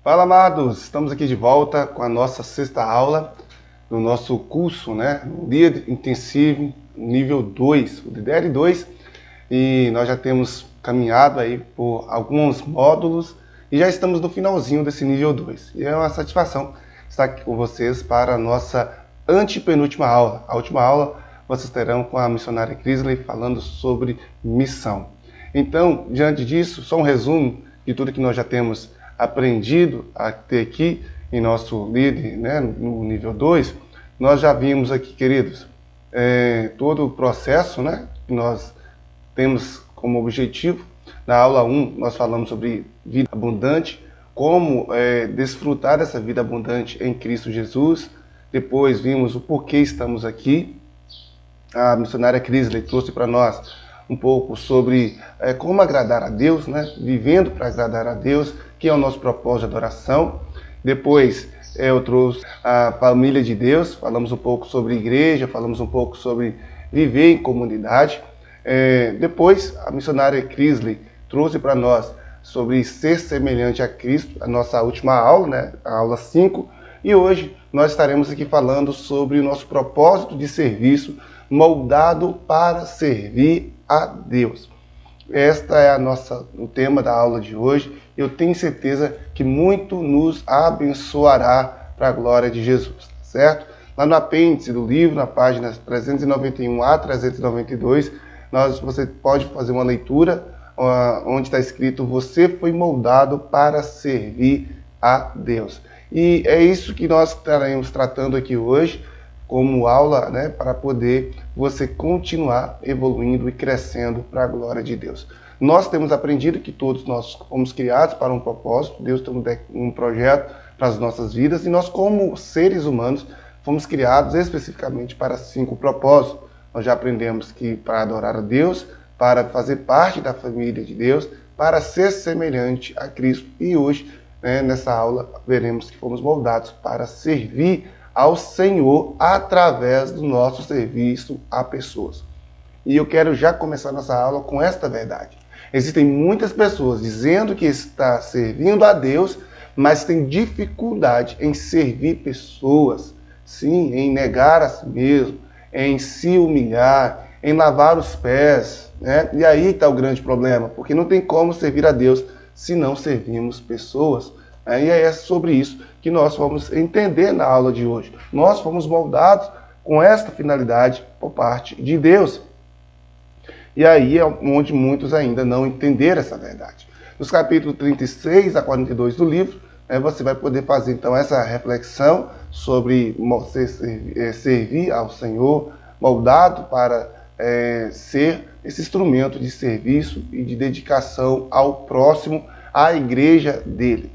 Fala, amados! Estamos aqui de volta com a nossa sexta aula do nosso curso, Líder Intensivo, nível 2, o DDL 2, e nós já temos caminhado aí por alguns módulos e já estamos no finalzinho desse nível 2. E é uma satisfação estar aqui com vocês para a nossa antepenúltima aula. A última aula vocês terão com a missionária Crisley falando sobre missão. Então, diante disso, só um resumo de tudo que nós já temos aprendido até aqui em nosso líder, no nível 2, nós já vimos aqui, queridos, todo o processo, que nós temos como objetivo. Na aula 1, nós falamos sobre vida abundante, como desfrutar dessa vida abundante em Cristo Jesus. Depois vimos o porquê estamos aqui. A missionária Crisley trouxe para nós um pouco sobre como agradar a Deus, vivendo para agradar a Deus, que é o nosso propósito de adoração. Depois eu trouxe a família de Deus, falamos um pouco sobre igreja, falamos um pouco sobre viver em comunidade. Depois a missionária Crisley trouxe para nós sobre ser semelhante a Cristo, a nossa última aula, a aula 5, e hoje nós estaremos aqui falando sobre o nosso propósito de serviço, moldado para servir a Deus. Esta é o tema da aula de hoje. Eu tenho certeza que muito nos abençoará para a glória de Jesus, certo? Lá no apêndice do livro, na página 391 a 392, você pode fazer uma leitura onde está escrito: você foi moldado para servir a Deus. E é isso que nós estaremos tratando aqui hoje como aula, para poder você continuar evoluindo e crescendo para a glória de Deus. Nós temos aprendido que todos nós fomos criados para um propósito. Deus tem um projeto para as nossas vidas, e nós, como seres humanos, fomos criados especificamente para 5 propósitos. Nós já aprendemos que para adorar a Deus, para fazer parte da família de Deus, para ser semelhante a Cristo. E hoje, nessa aula, veremos que fomos moldados para servir ao Senhor através do nosso serviço a pessoas. E eu quero já começar nossa aula com esta verdade. Existem muitas pessoas dizendo que está servindo a Deus, mas tem dificuldade em servir pessoas. Sim, em negar a si mesmo, em se humilhar, em lavar os pés. E aí está o grande problema, porque não tem como servir a Deus se não servimos pessoas. E é sobre isso que nós vamos entender na aula de hoje. Nós fomos moldados com esta finalidade por parte de Deus. E aí é onde muitos ainda não entenderam essa verdade. Nos capítulos 36 a 42 do livro, você vai poder fazer então essa reflexão sobre servir ao Senhor, moldado para ser esse instrumento de serviço e de dedicação ao próximo, à igreja dele,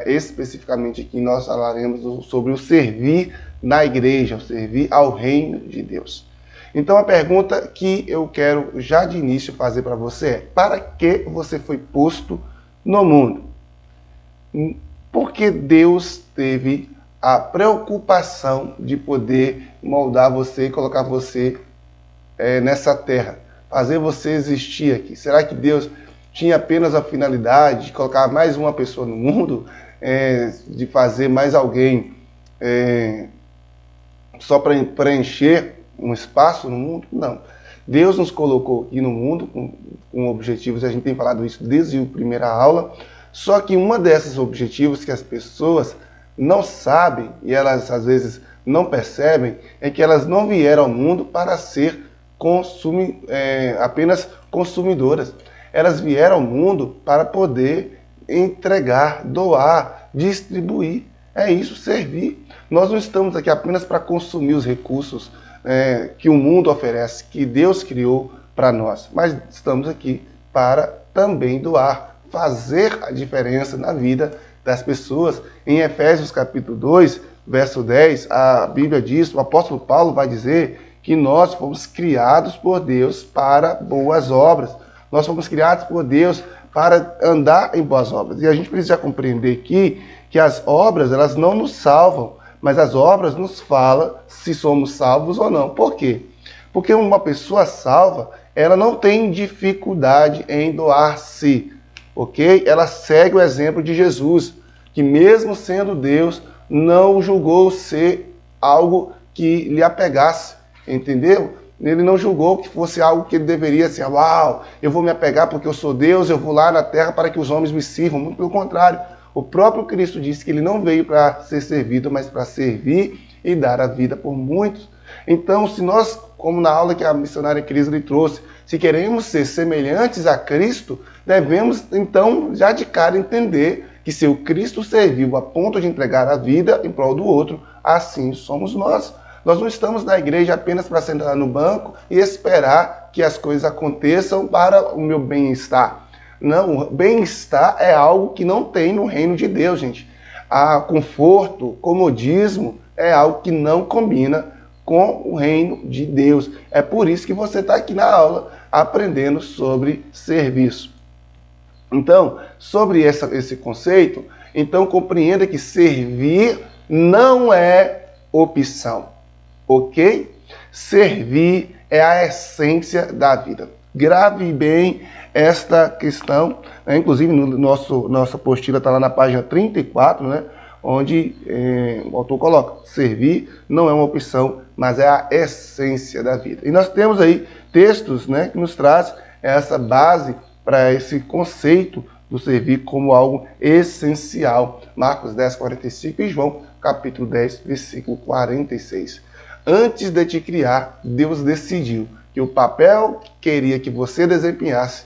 especificamente aqui nós falaremos sobre o servir na igreja, o servir ao reino de Deus. Então a pergunta que eu quero já de início fazer para você é: para que você foi posto no mundo? Porque Deus teve a preocupação de poder moldar você e colocar você nessa terra, fazer você existir aqui? Será que Deus tinha apenas a finalidade de colocar mais uma pessoa no mundo, de fazer mais alguém só para preencher um espaço no mundo? Não. Deus nos colocou aqui no mundo com objetivos, a gente tem falado isso desde a primeira aula, só que um desses objetivos que as pessoas não sabem e elas às vezes não percebem é que elas não vieram ao mundo para ser apenas consumidoras. Elas vieram ao mundo para poder entregar, doar, distribuir. É isso, servir. Nós não estamos aqui apenas para consumir os recursos que o mundo oferece, que Deus criou para nós, mas estamos aqui para também doar, fazer a diferença na vida das pessoas. Em Efésios capítulo 2, verso 10, a Bíblia diz, o apóstolo Paulo vai dizer que nós fomos criados por Deus para boas obras. Nós fomos criados por Deus para andar em boas obras. E a gente precisa compreender aqui que as obras, elas não nos salvam, mas as obras nos falam se somos salvos ou não. Por quê? Porque uma pessoa salva, ela não tem dificuldade em doar-se, ok? Ela segue o exemplo de Jesus. que mesmo sendo Deus, não julgou ser algo que lhe apegasse, entendeu? Ele não julgou que fosse algo que ele deveria ser, uau, eu vou me apegar porque eu sou Deus, eu vou lá na terra para que os homens me sirvam. Muito pelo contrário, o próprio Cristo disse que ele não veio para ser servido, mas para servir e dar a vida por muitos. Então, se nós, como na aula que a missionária Cris lhe trouxe, se queremos ser semelhantes a Cristo, devemos, então, já de cara entender que se o Cristo serviu a ponto de entregar a vida em prol do outro, assim somos nós. Nós não estamos na igreja apenas para sentar no banco e esperar que as coisas aconteçam para o meu bem-estar. Não, o bem-estar é algo que não tem no reino de Deus, gente. Conforto, comodismo é algo que não combina com o reino de Deus. É por isso que você está aqui na aula aprendendo sobre serviço. Então, sobre esse conceito, então compreenda que servir não é opção. Ok? Servir é a essência da vida. Grave bem esta questão, né? Inclusive nossa apostila está lá na página 34, né? Onde o autor coloca, servir não é uma opção, mas é a essência da vida. E nós temos aí textos, né, que nos traz essa base para esse conceito do servir como algo essencial. Marcos 10, 45 e João capítulo 10, versículo 46. Antes de te criar, Deus decidiu que o papel que queria que você desempenhasse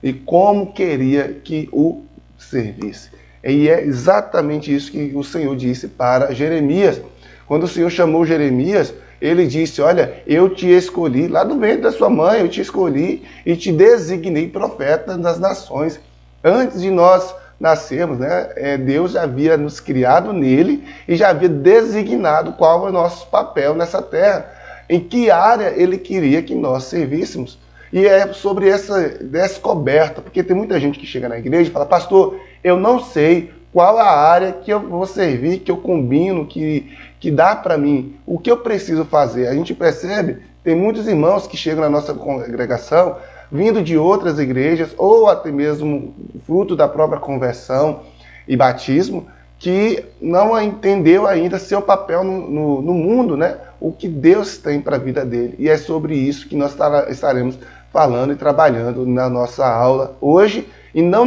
e como queria que o servisse. E é exatamente isso que o Senhor disse para Jeremias. Quando o Senhor chamou Jeremias, ele disse, olha, eu te escolhi, lá do ventre da sua mãe, eu te escolhi e te designei profeta das nações. Antes de nós nascermos, né, Deus já havia nos criado nele e já havia designado qual é o nosso papel nessa terra, em que área ele queria que nós servíssemos. E é sobre essa descoberta, porque tem muita gente que chega na igreja e fala, pastor, eu não sei qual a área que eu vou servir, que eu combino, que dá para mim, o que eu preciso fazer. A gente percebe, tem muitos irmãos que chegam na nossa congregação, vindo de outras igrejas, ou até mesmo fruto da própria conversão e batismo, que não entendeu ainda seu papel no mundo, né? O que Deus tem para a vida dele. E é sobre isso que nós estaremos falando e trabalhando na nossa aula hoje, e não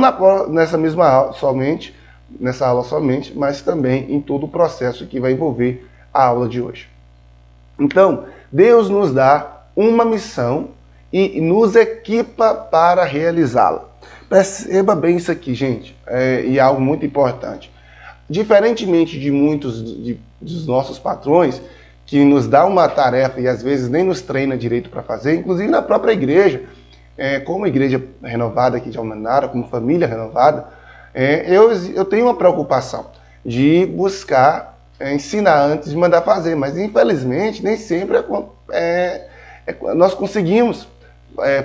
nessa mesma aula somente, mas também em todo o processo que vai envolver a aula de hoje. Então, Deus nos dá uma missão e nos equipa para realizá-la. Perceba bem isso aqui, gente, e é algo muito importante. Diferentemente de muitos dos nossos patrões, que nos dá uma tarefa e às vezes nem nos treina direito para fazer, inclusive na própria igreja, como igreja renovada aqui de Almenara, como família renovada, eu tenho uma preocupação de buscar ensinar antes de mandar fazer, mas infelizmente nem sempre nós conseguimos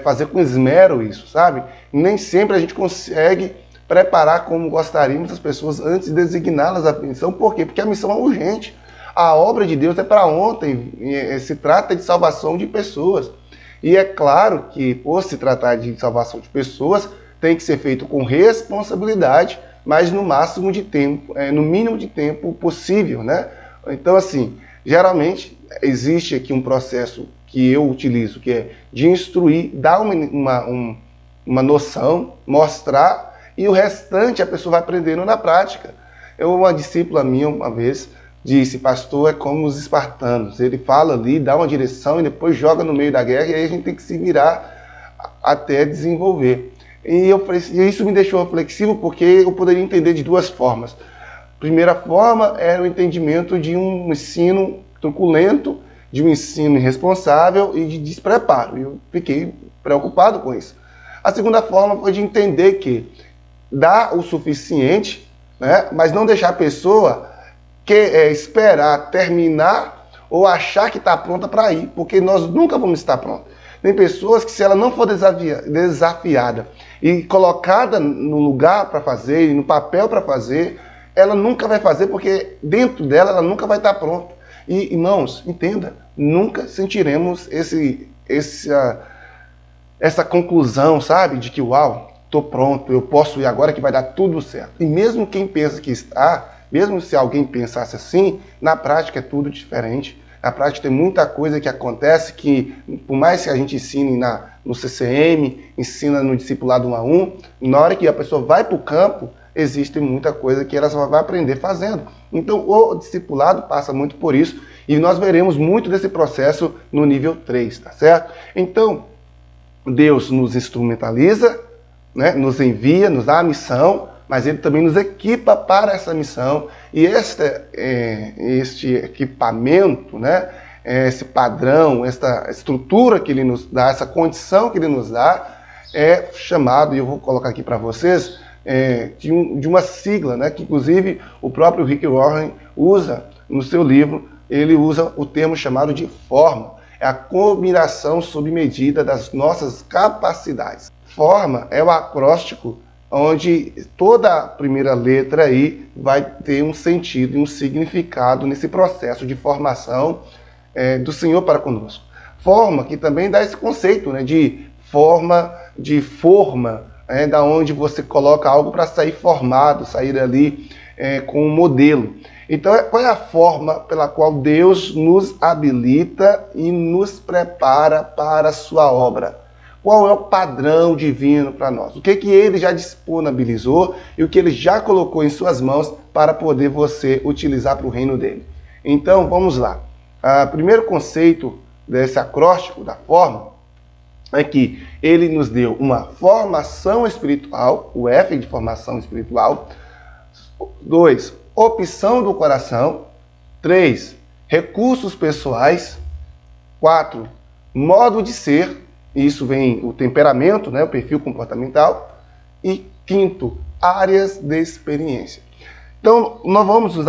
fazer com esmero isso, sabe? Nem sempre a gente consegue preparar como gostaríamos as pessoas antes de designá-las à missão. Por quê? Porque a missão é urgente. A obra de Deus é para ontem, se trata de salvação de pessoas. E é claro que, por se tratar de salvação de pessoas, tem que ser feito com responsabilidade, mas no máximo de tempo, no mínimo de tempo possível, né? Então, assim, geralmente existe aqui um processo que eu utilizo, que é de instruir, dar uma noção, mostrar, e o restante a pessoa vai aprendendo na prática. Uma discípula minha, uma vez, disse, pastor, é como os espartanos. Ele fala ali, dá uma direção e depois joga no meio da guerra, e aí a gente tem que se virar até desenvolver. E isso me deixou reflexivo, porque eu poderia entender de duas formas. A primeira forma era o entendimento de um ensino truculento, de um ensino irresponsável e de despreparo. Eu fiquei preocupado com isso. A segunda forma foi de entender que dá o suficiente, né, mas não deixar a pessoa esperar terminar ou achar que está pronta para ir, porque nós nunca vamos estar prontos. Tem pessoas que, se ela não for desafiada e colocada no lugar para fazer, no papel para fazer, ela nunca vai fazer, porque dentro dela ela nunca vai estar pronta. E, irmãos, entenda, nunca sentiremos essa conclusão, sabe, de que, uau, estou pronto, eu posso ir agora que vai dar tudo certo. E mesmo quem pensa que está, mesmo se alguém pensasse assim, na prática é tudo diferente. Na prática tem muita coisa que acontece que, por mais que a gente ensine no CCM, ensina no discipulado 1 a 1, na hora que a pessoa vai para o campo, existe muita coisa que ela só vai aprender fazendo. Então o discipulado passa muito por isso e nós veremos muito desse processo no nível 3, tá certo? Então, Deus nos instrumentaliza, né, nos envia, nos dá a missão, mas Ele também nos equipa para essa missão. E este equipamento, né, esse padrão, essa estrutura que Ele nos dá, essa condição que Ele nos dá, é chamado, e eu vou colocar aqui para vocês, de uma sigla, né, que inclusive o próprio Rick Warren usa no seu livro. Ele usa o termo chamado de forma. É a combinação sob medida das nossas capacidades. Forma é o acróstico onde toda a primeira letra aí vai ter um sentido e um significado nesse processo de formação do Senhor para conosco. Forma, que também dá esse conceito, né, de forma, da onde você coloca algo para sair formado, sair ali com um modelo. Então, qual é a forma pela qual Deus nos habilita e nos prepara para a sua obra? Qual é o padrão divino para nós? O que Ele já disponibilizou e o que Ele já colocou em suas mãos para poder você utilizar para o reino dele? Então, vamos lá. O primeiro conceito desse acróstico da forma é que Ele nos deu uma formação espiritual, o F de formação espiritual. 2, opção do coração. 3, recursos pessoais. 4, modo de ser. Isso vem o temperamento, né, o perfil comportamental. E 5, áreas de experiência. Então, nós vamos nos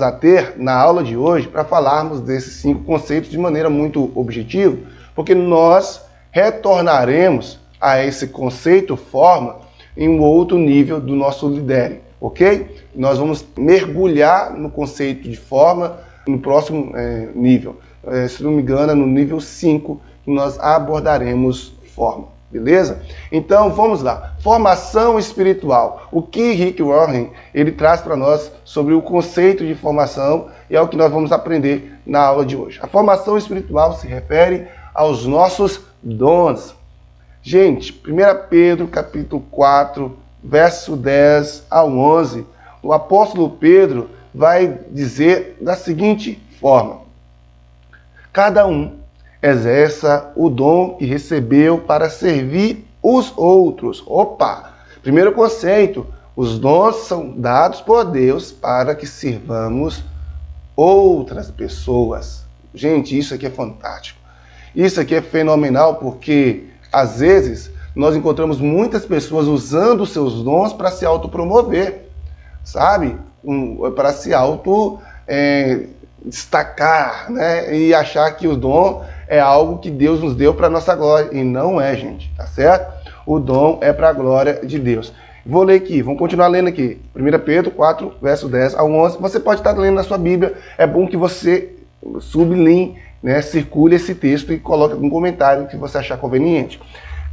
ater na aula de hoje para falarmos desses 5 conceitos de maneira muito objetiva, porque nós retornaremos a esse conceito forma em um outro nível do nosso lidere, ok? Nós vamos mergulhar no conceito de forma no próximo nível. Se não me engano, no nível 5, nós abordaremos forma, beleza? Então, vamos lá. Formação espiritual. O que Rick Warren ele traz para nós sobre o conceito de formação e é o que nós vamos aprender na aula de hoje. A formação espiritual se refere aos nossos dons. Gente, 1 Pedro, capítulo 4, verso 10 ao 11, o apóstolo Pedro vai dizer da seguinte forma: cada um exerça o dom que recebeu para servir os outros. Opa! Primeiro conceito, os dons são dados por Deus para que sirvamos outras pessoas. Gente, isso aqui é fantástico. Isso aqui é fenomenal porque, às vezes, nós encontramos muitas pessoas usando os seus dons para se autopromover, sabe? Para se destacar, né? E achar que o dom é algo que Deus nos deu para a nossa glória. E não é, gente, tá certo? O dom é para a glória de Deus. Vou ler aqui, vamos continuar lendo aqui. 1 Pedro 4, verso 10 ao 11. Você pode estar lendo na sua Bíblia. É bom que você sublinhe, né? Circule esse texto e coloque algum comentário que você achar conveniente.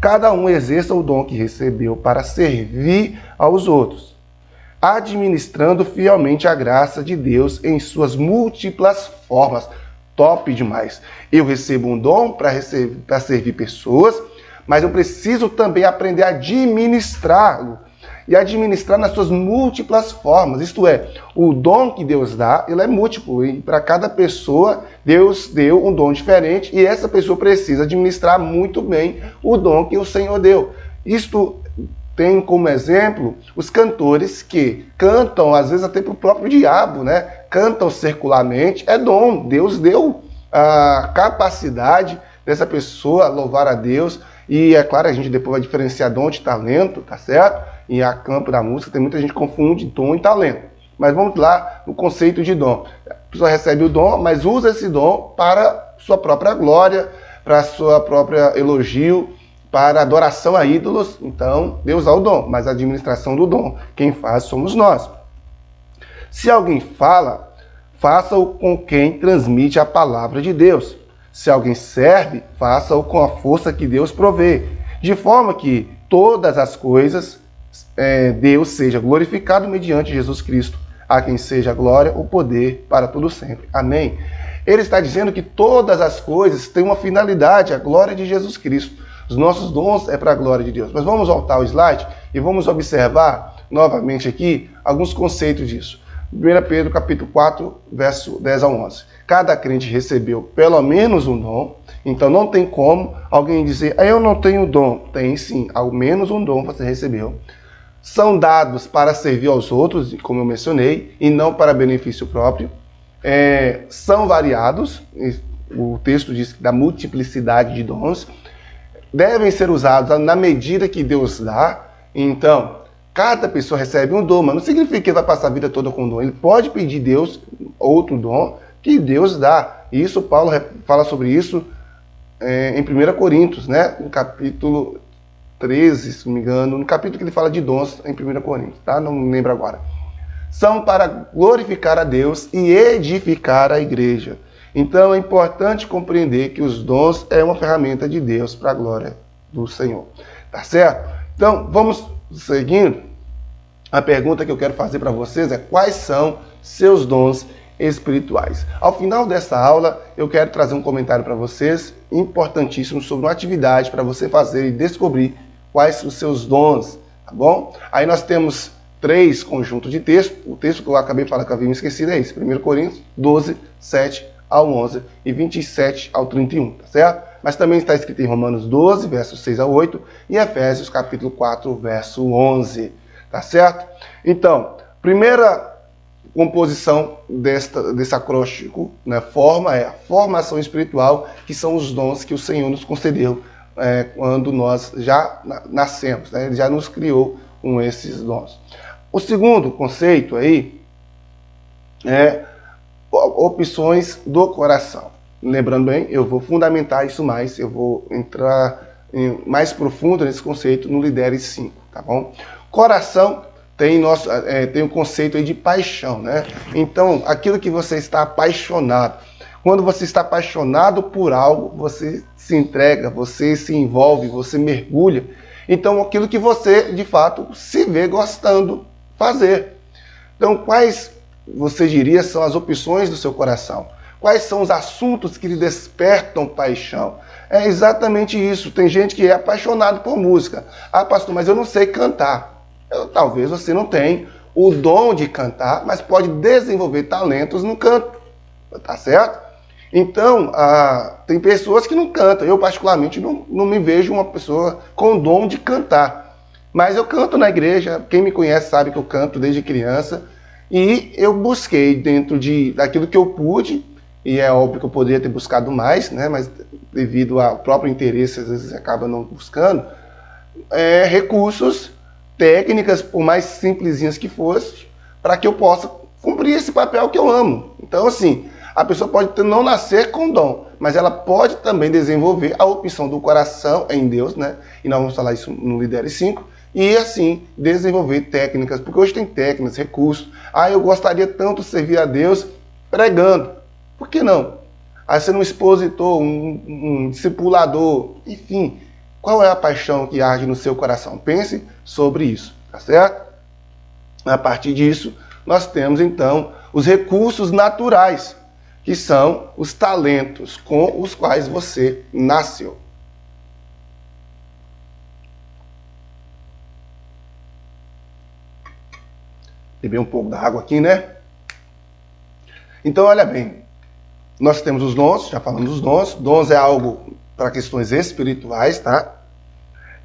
Cada um exerça o dom que recebeu para servir aos outros, administrando fielmente a graça de Deus em suas múltiplas formas. Top demais. Eu recebo um dom para servir pessoas, mas eu preciso também aprender a administrá-lo. E administrar nas suas múltiplas formas. Isto é, o dom que Deus dá, ele é múltiplo. E para cada pessoa, Deus deu um dom diferente. E essa pessoa precisa administrar muito bem o dom que o Senhor deu. Isto tem como exemplo os cantores que cantam, às vezes até para o próprio diabo, né? Cantam circularmente, é dom. Deus deu a capacidade dessa pessoa louvar a Deus. E é claro, a gente depois vai diferenciar dom de talento, tá certo? E a campo da música, tem muita gente que confunde dom e talento. Mas vamos lá no conceito de dom. A pessoa recebe o dom, mas usa esse dom para sua própria glória, para sua própria elogio, para adoração a ídolos. Então, Deus dá o dom, mas a administração do dom, quem faz somos nós. Se alguém fala, faça-o com quem transmite a palavra de Deus. Se alguém serve, faça-o com a força que Deus provê, de forma que todas as coisas, Deus seja glorificado mediante Jesus Cristo, a quem seja a glória, o poder para todo sempre. Amém. Ele está dizendo que todas as coisas têm uma finalidade, a glória de Jesus Cristo. Os nossos dons é para a glória de Deus. Mas vamos voltar ao slide e vamos observar novamente aqui alguns conceitos disso. 1 Pedro capítulo 4, verso 10 ao 11. Cada crente recebeu pelo menos um dom, então não tem como alguém dizer, eu não tenho dom. Tem sim, ao menos um dom você recebeu. São dados para servir aos outros, como eu mencionei, e não para benefício próprio. São variados, o texto diz da multiplicidade de dons, devem ser usados na medida que Deus dá. Então, cada pessoa recebe um dom, mas não significa que ele vai passar a vida toda com um dom. Ele pode pedir a Deus outro dom que Deus dá. E isso, Paulo fala sobre isso em 1 Coríntios, né? No capítulo 13, se não me engano, no capítulo que ele fala de dons em 1 Coríntios, tá? Não me lembro agora. São para glorificar a Deus e edificar a igreja. Então é importante compreender que os dons é uma ferramenta de Deus para a glória do Senhor. Tá certo? Então, vamos seguindo. A pergunta que eu quero fazer para vocês é: quais são seus dons espirituais? Ao final dessa aula, eu quero trazer um comentário para vocês, importantíssimo, sobre uma atividade para você fazer e descobrir quais são os seus dons, tá bom? Aí nós temos 3 conjuntos de texto. O texto que eu acabei de falar que eu havia me esquecido é esse: 1 Coríntios 12, 7 ao 11 e 27 ao 31, tá certo? Mas também está escrito em Romanos 12, versos 6 ao 8 e Efésios capítulo 4, verso 11, tá certo? Então, primeira composição desse acróstico, né, forma é a formação espiritual, que são os dons que o Senhor nos concedeu quando nós já nascemos, né? Ele já nos criou com esses dons. O segundo conceito aí é opções do coração. Lembrando bem, eu vou fundamentar isso mais, eu vou entrar mais profundo nesse conceito no Lidere 5, tá bom? Coração tem o conceito aí de paixão, né? Então, aquilo que você está apaixonado. Quando você está apaixonado por algo, você se entrega, você se envolve, você mergulha. Então, aquilo que você, de fato, se vê gostando fazer. Então, quais você diria são as opções do seu coração? Quais são os assuntos que lhe despertam paixão? É exatamente isso. Tem gente que é apaixonado por música. Ah, pastor, mas eu não sei cantar. Talvez você não tenha o dom de cantar, mas pode desenvolver talentos no canto. Tá certo? Então, tem pessoas que não cantam. Eu, particularmente, não me vejo uma pessoa com o dom de cantar. Mas eu canto na igreja. Quem me conhece sabe que eu canto desde criança. E eu busquei dentro daquilo que eu pude, e é óbvio que eu poderia ter buscado mais, né? Mas devido ao próprio interesse, às vezes acaba não buscando, recursos, técnicas, por mais simplesinhas que fosse, para que eu possa cumprir esse papel que eu amo. Então, assim, a pessoa pode não nascer com dom, mas ela pode também desenvolver a opção do coração em Deus, né? E nós vamos falar isso no Lidere 5. E assim, desenvolver técnicas, porque hoje tem técnicas, recursos. Eu gostaria tanto de servir a Deus pregando. Por que não? Ser um expositor, um discipulador, enfim. Qual é a paixão que arde no seu coração? Pense sobre isso, tá certo? A partir disso, nós temos então os recursos naturais, que são os talentos com os quais você nasceu. Beber um pouco da água aqui, né? Então, olha bem. Nós temos os dons, já falamos dos dons. Dons é algo para questões espirituais, tá?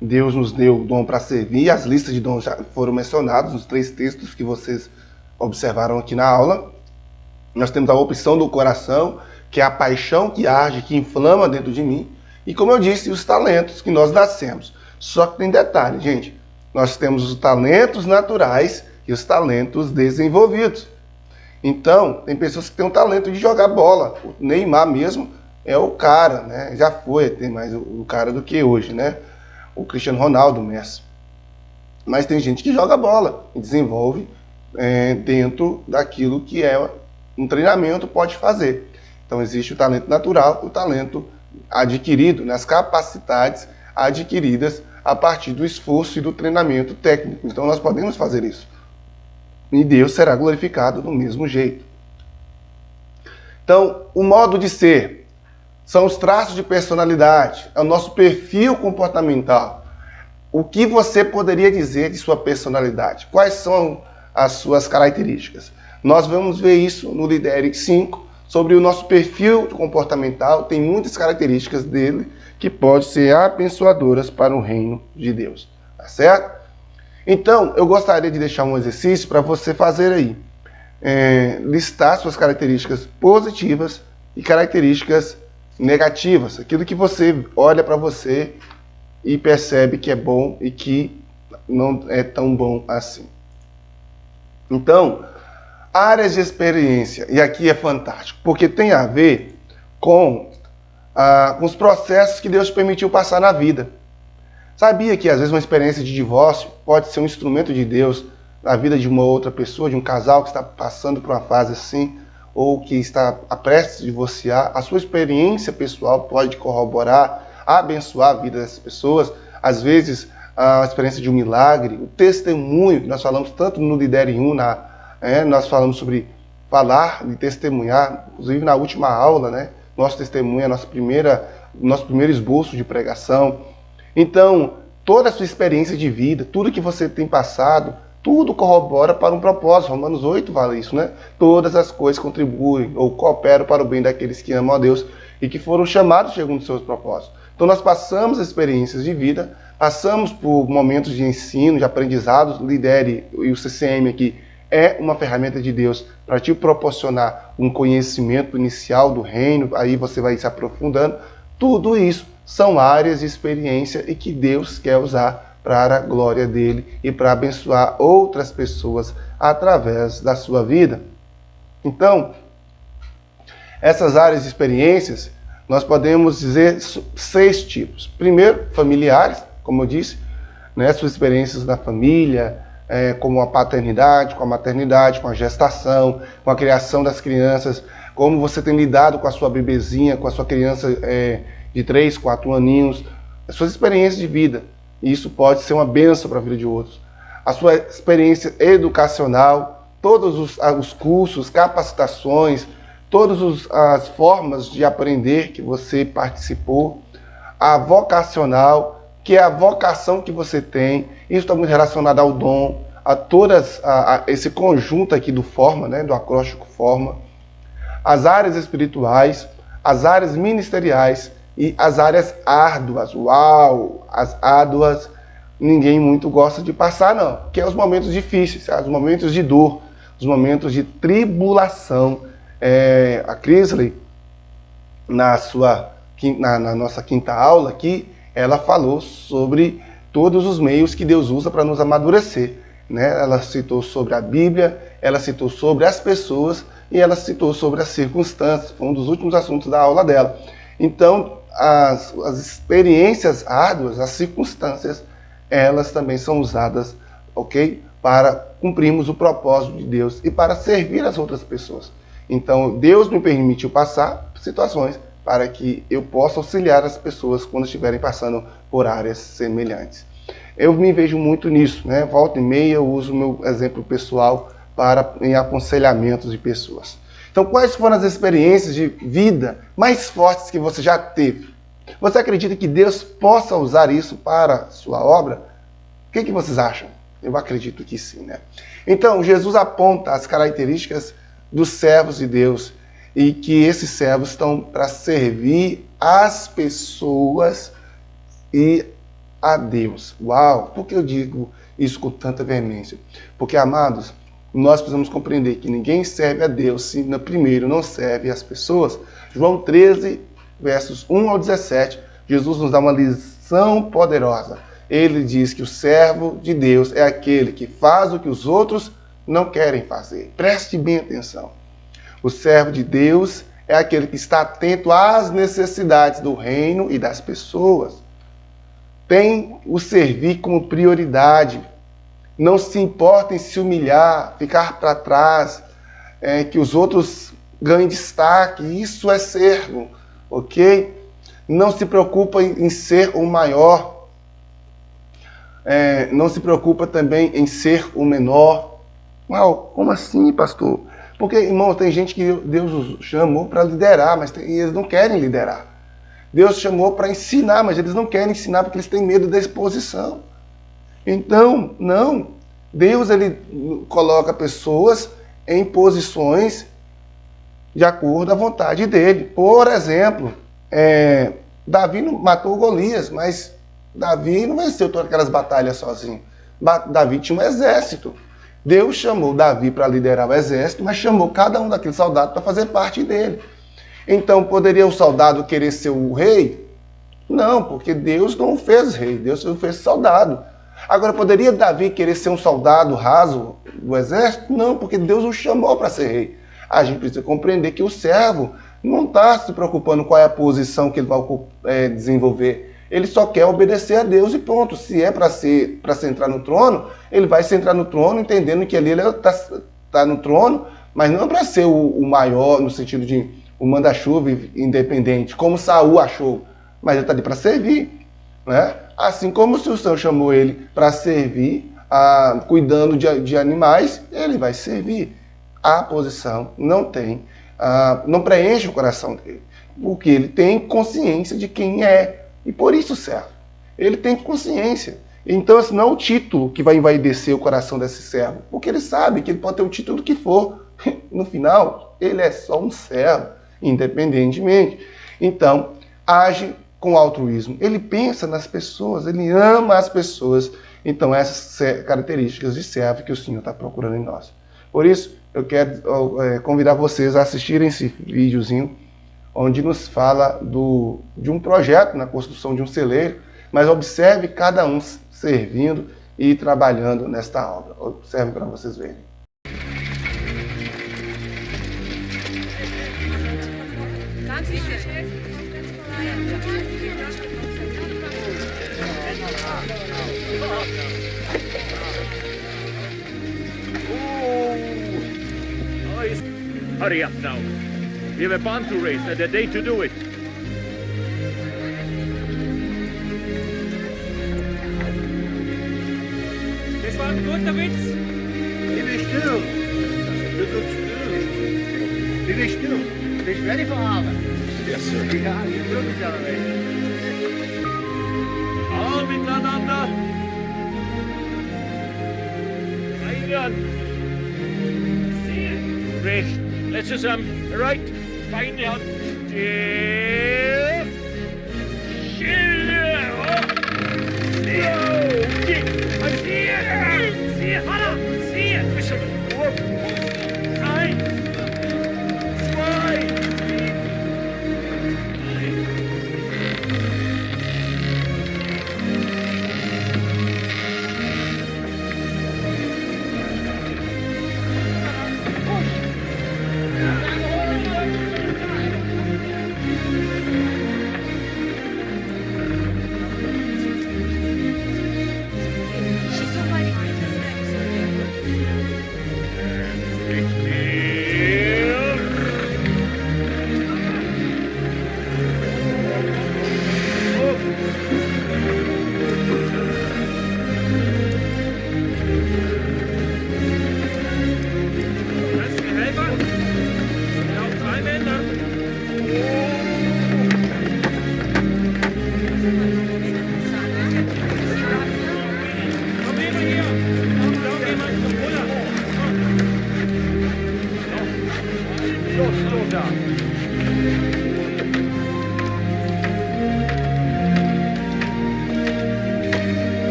Deus nos deu o dom para servir. As listas de dons já foram mencionadas nos 3 textos que vocês observaram aqui na aula. Nós temos a opção do coração, que é a paixão que arde, que inflama dentro de mim. E como eu disse, os talentos que nós nascemos. Só que tem detalhe, gente. Nós temos os talentos naturais e os talentos desenvolvidos. Então, tem pessoas que têm o talento de jogar bola. O Neymar mesmo é o cara, né? Já foi, tem mais o cara do que hoje, né? O Cristiano Ronaldo, o Messi. Mas tem gente que joga bola e desenvolve dentro daquilo que um treinamento pode fazer. Então, existe o talento natural, o talento adquirido, né? As capacidades adquiridas a partir do esforço e do treinamento técnico. Então nós podemos fazer isso. E Deus será glorificado do mesmo jeito. Então, o modo de ser são os traços de personalidade, é o nosso perfil comportamental. O que você poderia dizer de sua personalidade? Quais são as suas características? Nós vamos ver isso no Lidere 5, sobre o nosso perfil comportamental. Tem muitas características dele que podem ser abençoadoras para o reino de Deus. Tá certo? Então, eu gostaria de deixar um exercício para você fazer aí. Listar suas características positivas e características negativas. Aquilo que você olha para você e percebe que é bom e que não é tão bom assim. Então, áreas de experiência, e aqui é fantástico, porque tem a ver com os processos que Deus permitiu passar na vida. Sabia que às vezes uma experiência de divórcio pode ser um instrumento de Deus na vida de uma outra pessoa, de um casal que está passando por uma fase assim, ou que está prestes a divorciar? A sua experiência pessoal pode corroborar, abençoar a vida dessas pessoas. Às vezes, a experiência de um milagre, o testemunho, que nós falamos tanto no Lidere 1, nós falamos sobre falar e testemunhar, inclusive na última aula, né? Nosso testemunho é nosso primeiro esboço de pregação. Então, toda a sua experiência de vida, tudo que você tem passado, tudo corrobora para um propósito. Romanos 8 fala isso, né? Todas as coisas contribuem ou cooperam para o bem daqueles que amam a Deus e que foram chamados segundo os seus propósitos. Então nós passamos experiências de vida, passamos por momentos de ensino, de aprendizados. Lidere e o CCM aqui é uma ferramenta de Deus para te proporcionar um conhecimento inicial do reino, aí você vai se aprofundando. Tudo isso são áreas de experiência e que Deus quer usar para a glória dele e para abençoar outras pessoas através da sua vida. Então, essas áreas de experiências, nós podemos dizer 6 tipos. Primeiro, familiares, como eu disse, né, suas experiências na família, como a paternidade, com a maternidade, com a gestação, com a criação das crianças, como você tem lidado com a sua bebezinha, com a sua criança de 3, 4 aninhos, as suas experiências de vida. E isso pode ser uma bênção para a vida de outros. A sua experiência educacional, todos os cursos, capacitações, todas as formas de aprender que você participou. A vocacional, que é a vocação que você tem. Isso está muito relacionado ao dom, a esse conjunto aqui do forma, né, do acróstico forma. As áreas espirituais, as áreas ministeriais e as áreas árduas. Uau! As árduas ninguém muito gosta de passar, não. Que é os momentos difíceis, os momentos de dor, os momentos de tribulação. A Crisley, na nossa quinta aula aqui, ela falou sobre todos os meios que Deus usa para nos amadurecer. Né? Ela citou sobre a Bíblia, ela citou sobre as pessoas e ela citou sobre as circunstâncias. Foi um dos últimos assuntos da aula dela. Então, as experiências árduas, as circunstâncias, elas também são usadas, ok? Para cumprirmos o propósito de Deus e para servir as outras pessoas. Então, Deus me permitiu passar situações para que eu possa auxiliar as pessoas quando estiverem passando por áreas semelhantes. Eu me vejo muito nisso, né? Volta e meia eu uso o meu exemplo pessoal em aconselhamentos de pessoas. Então, quais foram as experiências de vida mais fortes que você já teve? Você acredita que Deus possa usar isso para a sua obra? O que vocês acham? Eu acredito que sim, né? Então, Jesus aponta as características dos servos de Deus e que esses servos estão para servir as pessoas e a Deus. Uau! Por que eu digo isso com tanta veemência? Porque, amados, nós precisamos compreender que ninguém serve a Deus se primeiro não serve as pessoas. João 13, versos 1 ao 17, Jesus nos dá uma lição poderosa. Ele diz que o servo de Deus é aquele que faz o que os outros não querem fazer. Preste bem atenção. O servo de Deus é aquele que está atento às necessidades do reino e das pessoas. Tem o servir como prioridade. Não se importa em se humilhar, ficar para trás, que os outros ganhem destaque. Isso é servo, ok? Não se preocupa em ser o maior. não se preocupa também em ser o menor. Uau, como assim, pastor? Porque, irmão, tem gente que Deus os chamou para liderar, mas eles não querem liderar. Deus chamou para ensinar, mas eles não querem ensinar porque eles têm medo da exposição. Então, não. Deus, ele coloca pessoas em posições de acordo à vontade dele. Por exemplo, Davi não matou Golias, mas Davi não venceu todas aquelas batalhas sozinho. Davi tinha um exército. Deus chamou Davi para liderar o exército, mas chamou cada um daqueles soldados para fazer parte dele. Então, poderia o soldado querer ser o rei? Não, porque Deus não o fez rei, Deus o fez soldado. Agora, poderia Davi querer ser um soldado raso do exército? Não, porque Deus o chamou para ser rei. A gente precisa compreender que o servo não está se preocupando qual é a posição que ele vai desenvolver. Ele só quer obedecer a Deus e ponto. Se é para se entrar no trono, ele vai se entrar no trono entendendo que ali ele está no trono, mas não é para ser o maior no sentido de o manda-chuva independente, como Saul achou, mas ele está ali para servir, né? Assim como se o Senhor chamou ele para servir, cuidando de animais, ele vai servir. A posição não preenche o coração dele, porque ele tem consciência de quem é, e por isso serve. Ele tem consciência. Então, esse não é o título que vai envaidecer o coração desse servo, porque ele sabe que ele pode ter o título que for. No final, ele é só um servo, independentemente. Então, age com altruísmo. Ele pensa nas pessoas, ele ama as pessoas. Então, essas características de servo que o Senhor está procurando em nós. Por isso, eu quero convidar vocês a assistirem esse videozinho, onde nos fala de um projeto na construção de um celeiro, mas observe cada um servindo e trabalhando nesta obra. Observe para vocês verem. Hurry up now. We have a barn to raise and a day to do it. Das war ein guter Witz. Stille still. Du tut still. Stille still. Bist ready for Arbeit? Yes, sir. Ja, die Glück ist aber weg. All miteinander. Reingern. Recht. Let's zusammen. Right. Beine Hand. Schille. Sehr. Hanna. Sehr. Eins. Zwei.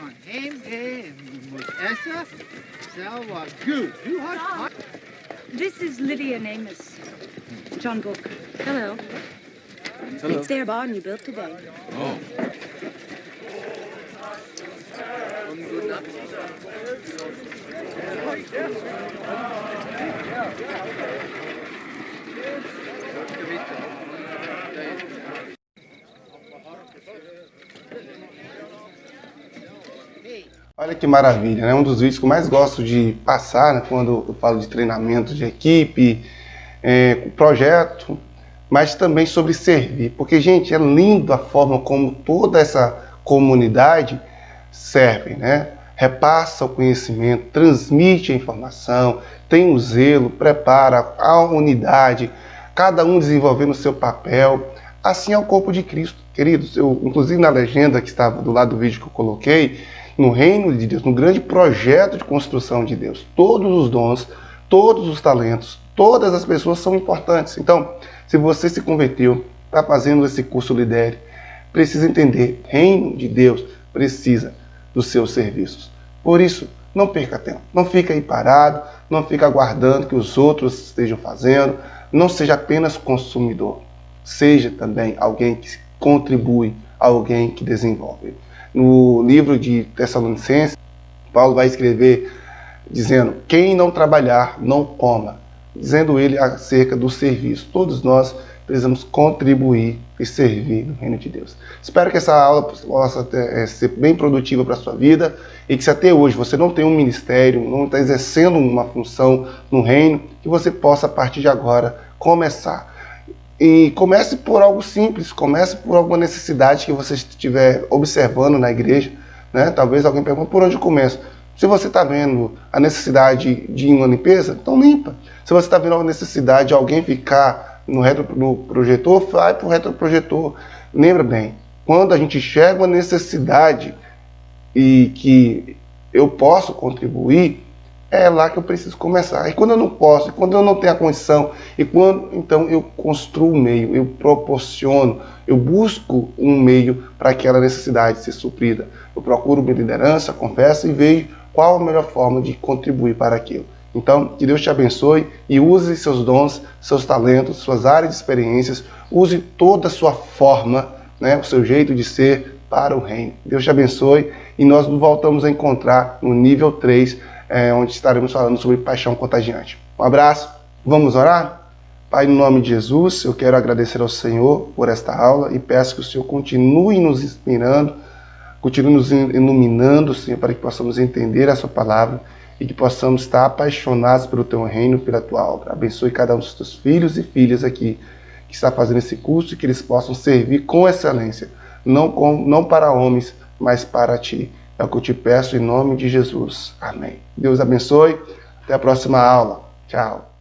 von hem muss essen, sauer gut. Du hast... This is Lydia Namus. John Book. Hello. It's their barn you built today. Olha que maravilha, né? Um dos vídeos que eu mais gosto de passar, né, quando eu falo de treinamento de equipe, projeto, mas também sobre servir. Porque, gente, é lindo a forma como toda essa comunidade serve, né? Repassa o conhecimento, transmite a informação, tem o zelo, prepara a unidade, cada um desenvolvendo o seu papel. Assim é o corpo de Cristo, queridos. Inclusive na legenda que estava do lado do vídeo que eu coloquei, no reino de Deus, no grande projeto de construção de Deus, todos os dons, todos os talentos, todas as pessoas são importantes. Então, se você se converteu, está fazendo esse curso Lidere, precisa entender, reino de Deus precisa dos seus serviços. Por isso, não perca tempo, não fica aí parado, não fica aguardando que os outros estejam fazendo, não seja apenas consumidor, seja também alguém que contribui, alguém que desenvolve. No livro de Tessalonicenses, Paulo vai escrever dizendo: quem não trabalhar, não coma, dizendo ele acerca do serviço. Todos nós precisamos contribuir e servir no reino de Deus. Espero que essa aula possa ser bem produtiva para a sua vida e que se até hoje você não tem um ministério, não está exercendo uma função no reino, que você possa a partir de agora começar. E comece por algo simples, comece por alguma necessidade que você estiver observando na igreja, né? Talvez alguém pergunte: por onde eu começo? Se você está vendo a necessidade de uma limpeza, então limpa. Se você está vendo a necessidade de alguém ficar no retroprojetor, vai para o retroprojetor. Lembra bem, quando a gente enxerga uma necessidade e que eu posso contribuir, é lá que eu preciso começar. E quando eu não posso, e quando eu não tenho a condição, então eu construo um meio, eu proporciono, eu busco um meio para aquela necessidade ser suprida. Eu procuro minha liderança, confesso e vejo qual a melhor forma de contribuir para aquilo. Então, que Deus te abençoe e use seus dons, seus talentos, suas áreas de experiências, use toda a sua forma, né, o seu jeito de ser para o reino. Deus te abençoe e nós nos voltamos a encontrar no nível 3, onde estaremos falando sobre paixão contagiante. Um abraço, vamos orar? Pai, no nome de Jesus, eu quero agradecer ao Senhor por esta aula e peço que o Senhor continue nos inspirando, continue nos iluminando, Senhor, para que possamos entender a sua palavra e que possamos estar apaixonados pelo teu reino, pela tua obra. Abençoe cada um dos teus filhos e filhas aqui que está fazendo esse curso e que eles possam servir com excelência, não para homens, mas para ti. É o que eu te peço em nome de Jesus. Amém. Deus abençoe. Até a próxima aula. Tchau.